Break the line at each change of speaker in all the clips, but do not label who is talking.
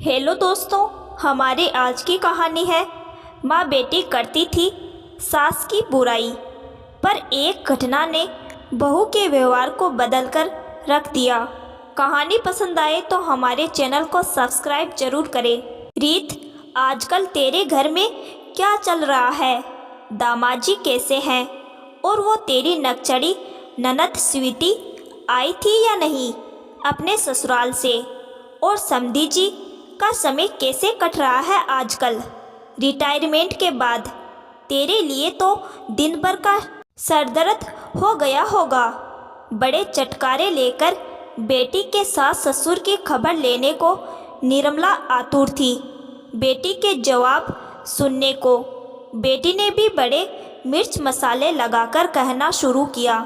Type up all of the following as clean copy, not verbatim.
Hello दोस्तों, हमारी आज की कहानी है माँ बेटी करती थी सास की बुराई। पर एक घटना ने बहू के व्यवहार को बदल कर रख दिया। कहानी पसंद आए तो हमारे चैनल को सब्सक्राइब जरूर करें। रीत, आजकल तेरे घर में क्या चल रहा है? दामाजी कैसे हैं? और वो तेरी नकचड़ी ननद स्वीटी आई थी या नहीं अपने ससुराल से? और समधी जी का समय कैसे कट रहा है आजकल रिटायरमेंट के बाद? तेरे लिए तो दिन भर का सरदर्द हो गया होगा। बड़े चटकारे लेकर बेटी के सास ससुर की खबर लेने को निर्मला आतुर थी। बेटी के जवाब सुनने को बेटी ने भी बड़े मिर्च मसाले लगाकर कहना शुरू किया,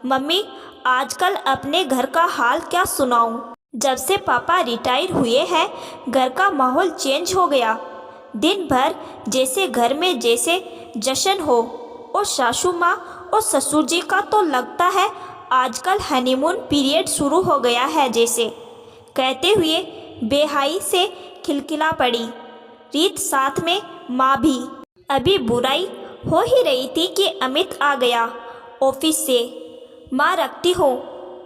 मम्मी आजकल अपने घर का हाल क्या सुनाऊं? जब से पापा रिटायर हुए हैं घर का माहौल चेंज हो गया। दिन भर जैसे घर में जैसे जश्न हो। और सासू माँ और ससुर जी का तो लगता है आजकल हनीमून पीरियड शुरू हो गया है जैसे। कहते हुए बेहाई से खिलखिला पड़ी रीत, साथ में माँ भी। अभी बुराई हो ही रही थी कि अमित आ गया ऑफिस से। माँ रखती हो,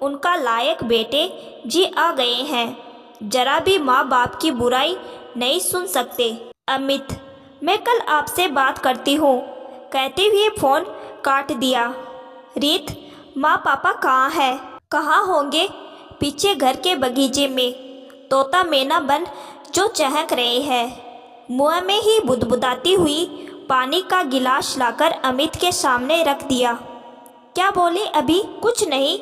उनका लायक बेटे जी आ गए हैं। जरा भी माँ बाप की बुराई नहीं सुन सकते। अमित, मैं कल आपसे बात करती हूँ, कहते हुए फ़ोन काट दिया। रीत, माँ पापा कहाँ है? कहाँ होंगे? पीछे घर के बगीचे में तोता मैना बन जो चहक रहे हैं। मुँह में ही बुदबुदाती हुई पानी का गिलास लाकर अमित के सामने रख दिया। क्या बोले अभी? कुछ नहीं।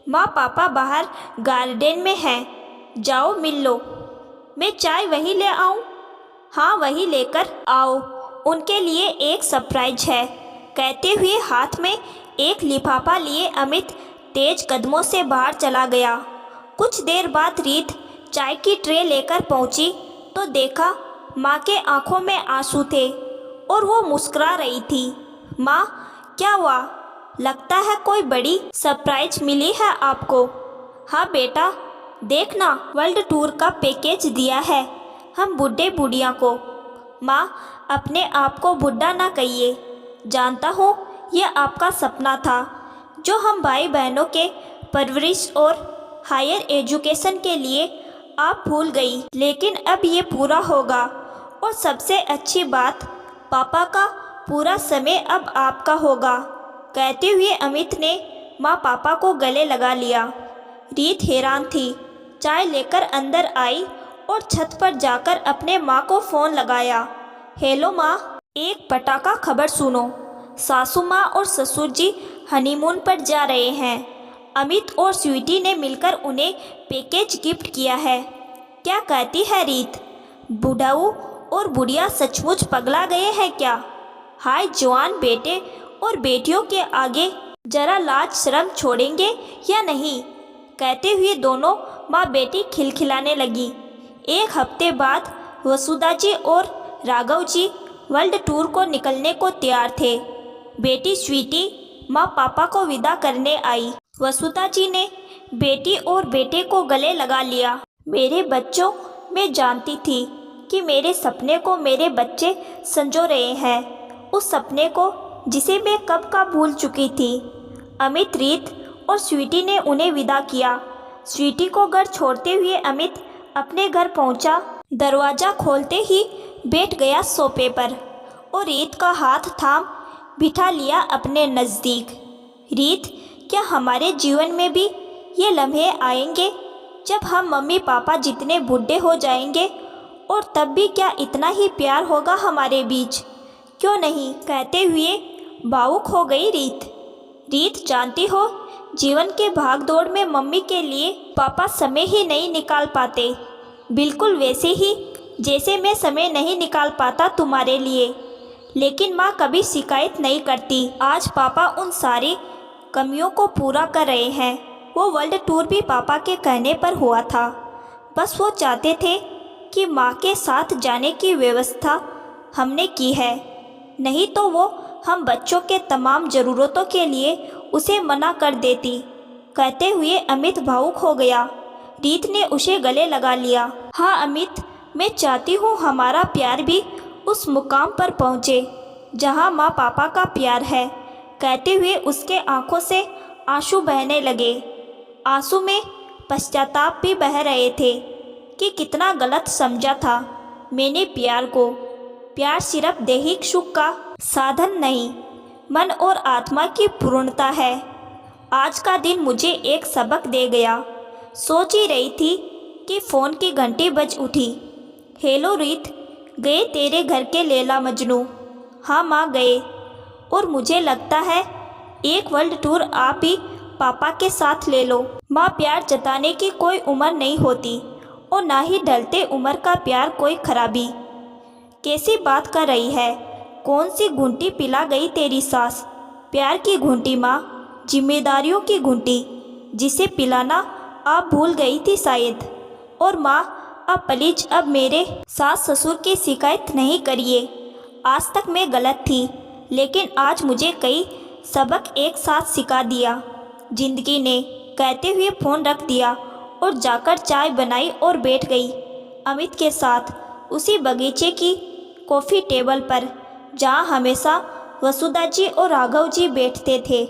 माँ पापा बाहर गार्डन में हैं, जाओ मिल लो। मैं चाय वही ले आऊँ? हाँ वही लेकर आओ, उनके लिए एक सरप्राइज है। कहते हुए हाथ में एक लिफाफा लिए अमित तेज कदमों से बाहर चला गया। कुछ देर बाद रीत चाय की ट्रे लेकर पहुँची तो देखा माँ के आंखों में आंसू थे और वो मुस्कुरा रही थी। माँ, क्या हुआ? लगता है कोई बड़ी सरप्राइज मिली है आपको। हाँ बेटा, देखना वर्ल्ड टूर का पैकेज दिया है हम बूढ़े बुढ़िया को। माँ, अपने आप को बुढ़ा ना कहिए, जानता हूँ ये आपका सपना था जो हम भाई बहनों के परवरिश और हायर एजुकेशन के लिए आप भूल गई, लेकिन अब ये पूरा होगा। और सबसे अच्छी बात, पापा का पूरा समय अब आपका होगा। कहते हुए अमित ने माँ पापा को गले लगा लिया। रीत हैरान थी, चाय लेकर अंदर आई और छत पर जाकर अपने माँ को फ़ोन लगाया। हेलो माँ, एक पटाखा खबर सुनो, सासू माँ और ससुर जी हनीमून पर जा रहे हैं। अमित और स्वीटी ने मिलकर उन्हें पैकेज गिफ्ट किया है। क्या कहती है रीत? बुढ़ाऊ और बुढ़िया सचमुच पगला गए हैं क्या? हाय जवान बेटे और बेटियों के आगे जरा लाज शर्म छोड़ेंगे या नहीं? कहते हुए दोनों माँ बेटी खिलखिलाने लगी। एक हफ्ते बाद वसुधा जी और राघव जी वर्ल्ड टूर को निकलने को तैयार थे। बेटी स्वीटी माँ पापा को विदा करने आई। वसुधा जी ने बेटी और बेटे को गले लगा लिया। मेरे बच्चों, मैं जानती थी कि मेरे सपने को मेरे बच्चे संजो रहे हैं, उस सपने को जिसे मैं कब का भूल चुकी थी। अमित, रीत और स्वीटी ने उन्हें विदा किया। स्वीटी को घर छोड़ते हुए अमित अपने घर पहुंचा। दरवाज़ा खोलते ही बैठ गया सोफे पर और रीत का हाथ थाम बिठा लिया अपने नज़दीक। रीत, क्या हमारे जीवन में भी ये लम्हे आएंगे जब हम मम्मी पापा जितने बूढ़े हो जाएंगे? और तब भी क्या इतना ही प्यार होगा हमारे बीच? क्यों नहीं? कहते हुए भावुक हो गई रीत। रीत, जानती हो जीवन के भागदौड़ में मम्मी के लिए पापा समय ही नहीं निकाल पाते, बिल्कुल वैसे ही जैसे मैं समय नहीं निकाल पाता तुम्हारे लिए। लेकिन माँ कभी शिकायत नहीं करती। आज पापा उन सारी कमियों को पूरा कर रहे हैं। वो वर्ल्ड टूर भी पापा के कहने पर हुआ था। बस वो चाहते थे कि माँ के साथ जाने की व्यवस्था हमने की है, नहीं तो वो हम बच्चों के तमाम ज़रूरतों के लिए उसे मना कर देती। कहते हुए अमित भावुक हो गया। रीत ने उसे गले लगा लिया। हाँ अमित, मैं चाहती हूँ हमारा प्यार भी उस मुकाम पर पहुँचे जहाँ माँ पापा का प्यार है। कहते हुए उसके आंखों से आंसू बहने लगे। आंसू में पश्चाताप भी बह रहे थे कि कितना गलत समझा था मैंने प्यार को। प्यार सिर्फ दैहिक सुख का साधन नहीं, मन और आत्मा की पूर्णता है। आज का दिन मुझे एक सबक दे गया। सोच ही रही थी कि फ़ोन की घंटी बज उठी। हेलो रीत, गए तेरे घर के लैला मजनू? हाँ माँ गए, और मुझे लगता है एक वर्ल्ड टूर आप भी पापा के साथ ले लो। माँ, प्यार जताने की कोई उम्र नहीं होती और ना ही ढलते उम्र का प्यार कोई खराबी। कैसी बात कर रही है? कौन सी घुंटी पिला गई तेरी सास? प्यार की घुंटी माँ, जिम्मेदारियों की घुंटी, जिसे पिलाना आप भूल गई थी शायद। और माँ, अब प्लीज अब मेरे सास ससुर की शिकायत नहीं करिए। आज तक मैं गलत थी, लेकिन आज मुझे कई सबक एक साथ सिखा दिया जिंदगी ने। कहते हुए फ़ोन रख दिया और जाकर चाय बनाई और बैठ गई अमित के साथ उसी बगीचे की कॉफ़ी टेबल पर, जहाँ हमेशा वसुधा जी और राघव जी बैठते थे।